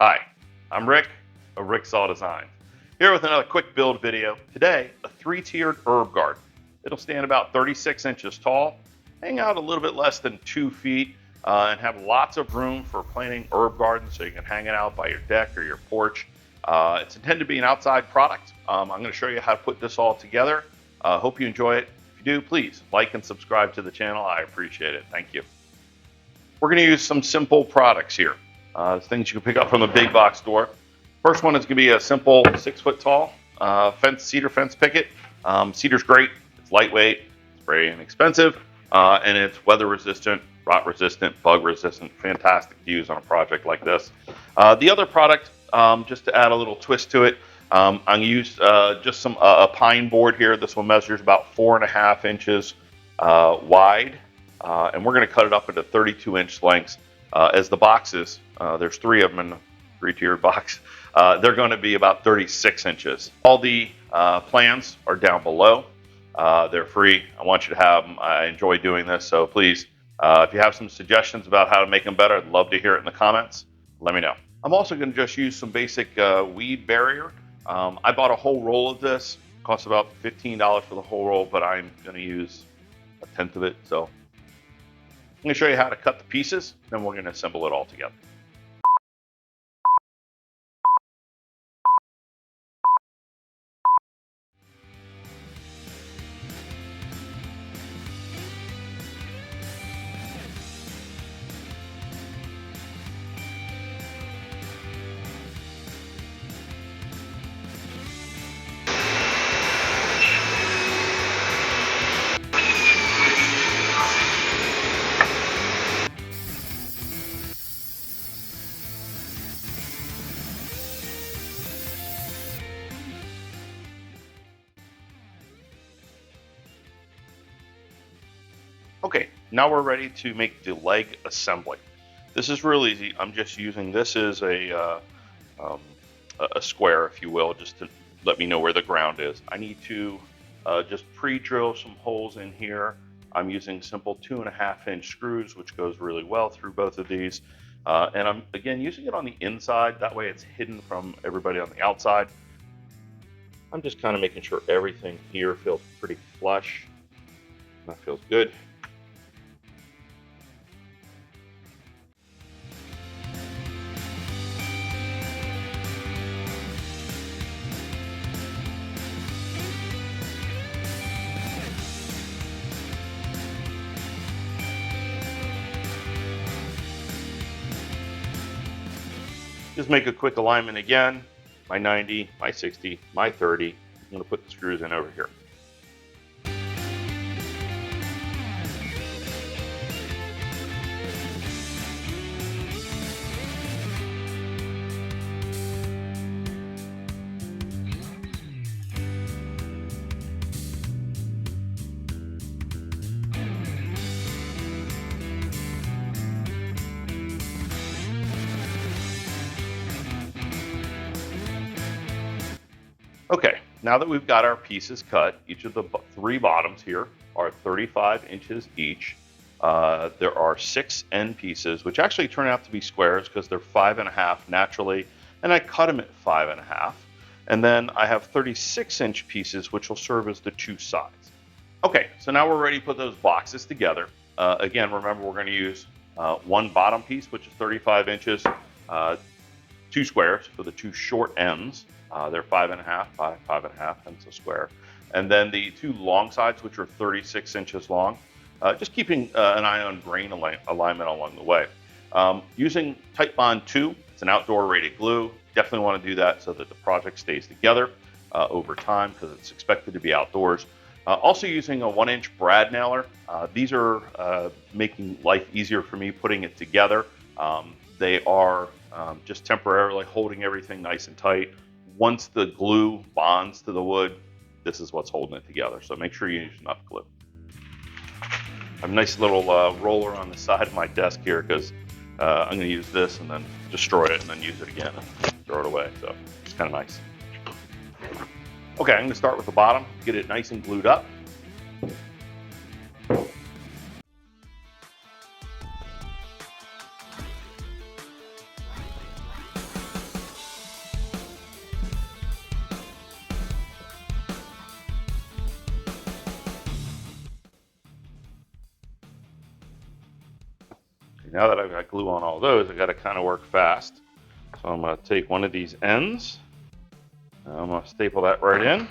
Hi, I'm Rick of Rick Saw Designs, here with another quick build video. Today, a 3-tiered herb garden. It'll stand about 36 inches tall, hang out a little bit less than 2 feet, and have lots of room for planting herb gardens so you can hang it out by your deck or your porch. It's intended to be an outside product. I'm going to show you how to put this all together. Hope you enjoy it. If you do, please like and subscribe to the channel. I appreciate it. Thank you. We're going to use some simple products here. Things you can pick up from the big box store. First one is going to be a simple 6-foot tall cedar fence picket. Cedar's great. It's lightweight. It's very inexpensive, and it's weather resistant, rot resistant, bug resistant. Fantastic to use on a project like this. The other product, just to add a little twist to it, I'm going to use just a pine board here. This one measures about 4.5 inches wide. And we're going to cut it up into 32-inch lengths. As the boxes, there's 3 of them in the 3-tiered box, they're going to be about 36 inches. All the plans are down below. They're free. I want you to have them. I enjoy doing this, so please, if you have some suggestions about how to make them better, I'd love to hear it in the comments. Let me know. I'm also going to just use some basic weed barrier. I bought a whole roll of this. It costs about $15 for the whole roll, but I'm going to use 1/10 of it, so I'm going to show you how to cut the pieces, then we're going to assemble it all together. Okay, now we're ready to make the leg assembly. This is real easy. I'm just using this as a square, if you will, just to let me know where the ground is. I need to just pre-drill some holes in here. I'm using simple 2.5-inch screws, which goes really well through both of these. And I'm, again, using it on the inside. That way it's hidden from everybody on the outside. I'm just kind of making sure everything here feels pretty flush. That feels good. Just make a quick alignment again. My 90, my 60, my 30. I'm going to put the screws in over here. Okay, now that we've got our pieces cut, each of the 3 bottoms here are 35 inches each. There are 6 end pieces, which actually turn out to be squares because they're 5.5 naturally, and I cut them at 5.5. And then I have 36-inch pieces, which will serve as the 2 sides. Okay, so now we're ready to put those boxes together. Again, remember we're going to use 1 bottom piece, which is 35 inches, 2 squares for the 2 short ends. They're 5.5 by 5.5, hence a square. And then the 2 long sides, which are 36 inches long, just keeping an eye on grain alignment along the way. Using Titebond 2, it's an outdoor rated glue. Definitely want to do that so that the project stays together over time because it's expected to be outdoors. Also using a 1-inch brad nailer. These are making life easier for me putting it together. They are just temporarily holding everything nice and tight. Once the glue bonds to the wood, this is what's holding it together. So make sure you use enough glue. I have a nice little roller on the side of my desk here because I'm going to use this and then destroy it and then use it again and throw it away. So it's kind of nice. Okay, I'm going to start with the bottom, get it nice and glued up. Now that I've got glue on all those, I got to kind of work fast. So I'm going to take one of these ends, and I'm going to staple that right in.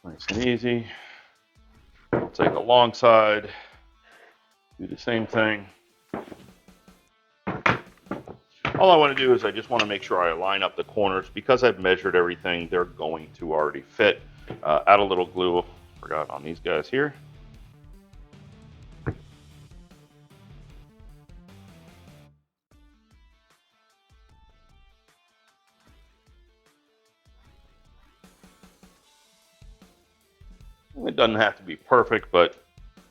Nice and easy. I'll take a long side, do the same thing. All I want to do is I just want to make sure I line up the corners. Because I've measured everything, they're going to already fit. Add a little glue, forgot on these guys here. It doesn't have to be perfect, but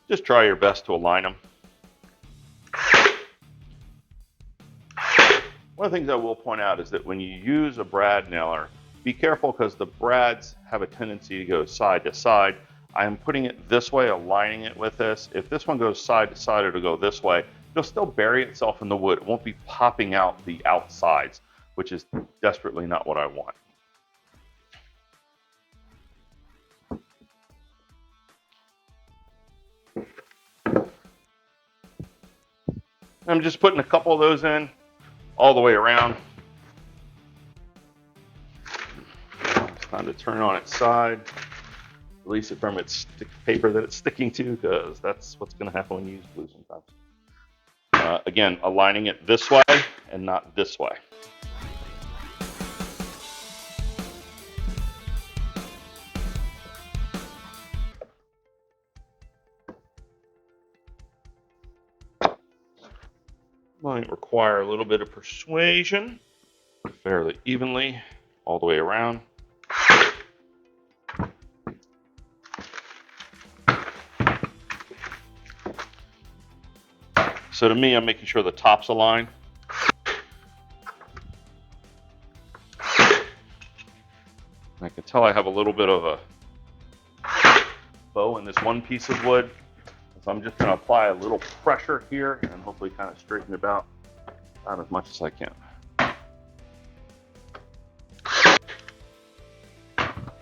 just try your best to align them. One of the things I will point out is that when you use a brad nailer, be careful because the brads have a tendency to go side to side. I am putting it this way, aligning it with this. If this one goes side to side, it'll go this way. It'll still bury itself in the wood. It won't be popping out the outsides, which is desperately not what I want. I'm just putting a couple of those in all the way around. It's time to turn it on its side, release it from its paper that it's sticking to, because that's what's going to happen when you use glue sometimes. Again, aligning it this way and not this way. Might require a little bit of persuasion, fairly evenly all the way around. So to me, I'm making sure the top's aligned. I can tell I have a little bit of a bow in this one piece of wood. So I'm just going to apply a little pressure here and hopefully kind of straighten it out as much as I can.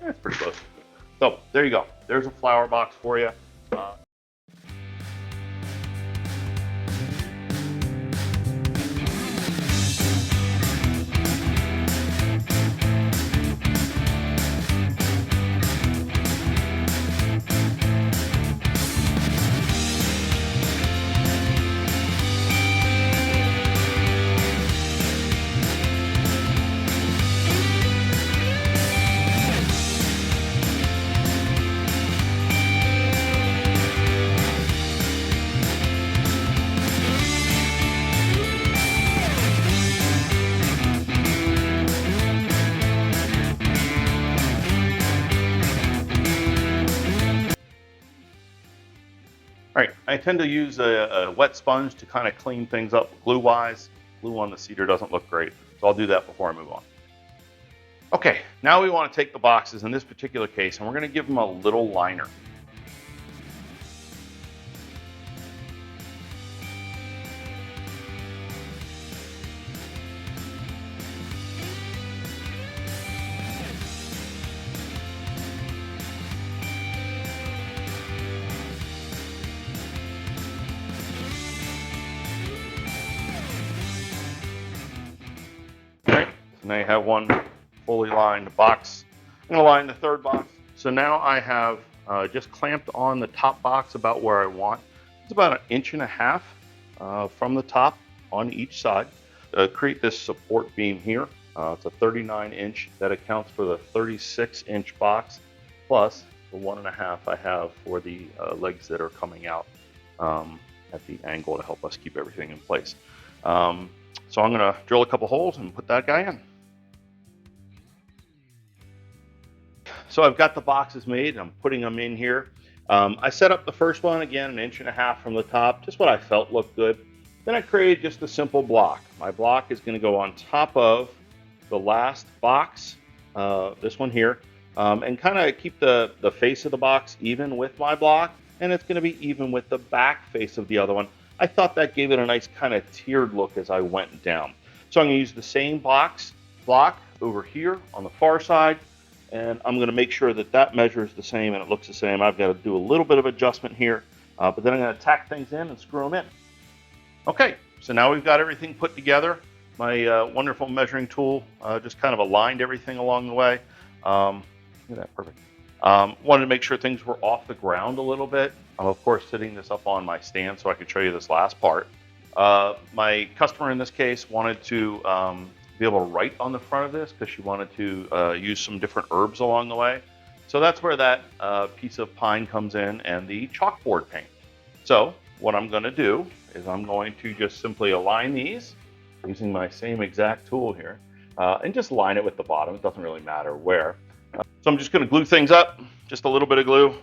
That's pretty close. So there you go. There's a flower box for you. All right, I tend to use a wet sponge to kind of clean things up glue-wise. Glue on the cedar doesn't look great, so I'll do that before I move on. Okay, now we want to take the boxes in this particular case, and we're going to give them a little liner. Now you have one fully lined box. I'm going to line the third box. So now I have just clamped on the top box about where I want. It's about 1.5 inches from the top on each side. Create this support beam here. It's a 39-inch. That accounts for the 36-inch box, plus the 1.5 I have for the legs that are coming out at the angle to help us keep everything in place. So I'm going to drill a couple holes and put that guy in. So I've got the boxes made, and I'm putting them in here. I set up the first one, again, 1.5 inches from the top, just what I felt looked good. Then I created just a simple block. My block is going to go on top of the last box, this one here, and kind of keep the face of the box even with my block, and it's going to be even with the back face of the other one. I thought that gave it a nice kind of tiered look as I went down. So I'm going to use the same block over here on the far side, and I'm going to make sure that that measures the same and it looks the same. I've got to do a little bit of adjustment here, but then I'm going to tack things in and screw them in. Okay, so now we've got everything put together. My wonderful measuring tool just kind of aligned everything along the way. Look at that, perfect. Wanted to make sure things were off the ground a little bit. I'm of course sitting this up on my stand so I could show you this last part. My customer in this case wanted to be able to write on the front of this because she wanted to use some different herbs along the way. So that's where that piece of pine comes in and the chalkboard paint. So what I'm going to do is I'm going to just simply align these using my same exact tool here and just line it with the bottom. It doesn't really matter where. So I'm just going to glue things up, just a little bit of glue.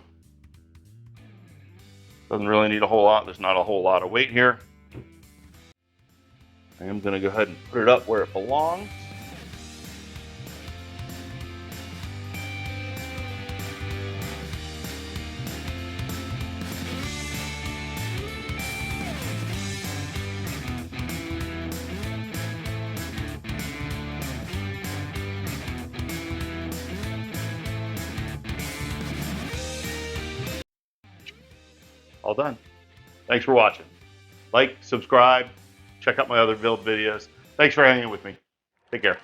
Doesn't really need a whole lot. There's not a whole lot of weight here. I am going to go ahead and put it up where it belongs. All done. Thanks for watching. Like, subscribe, check out my other build videos. Thanks for hanging with me. Take care.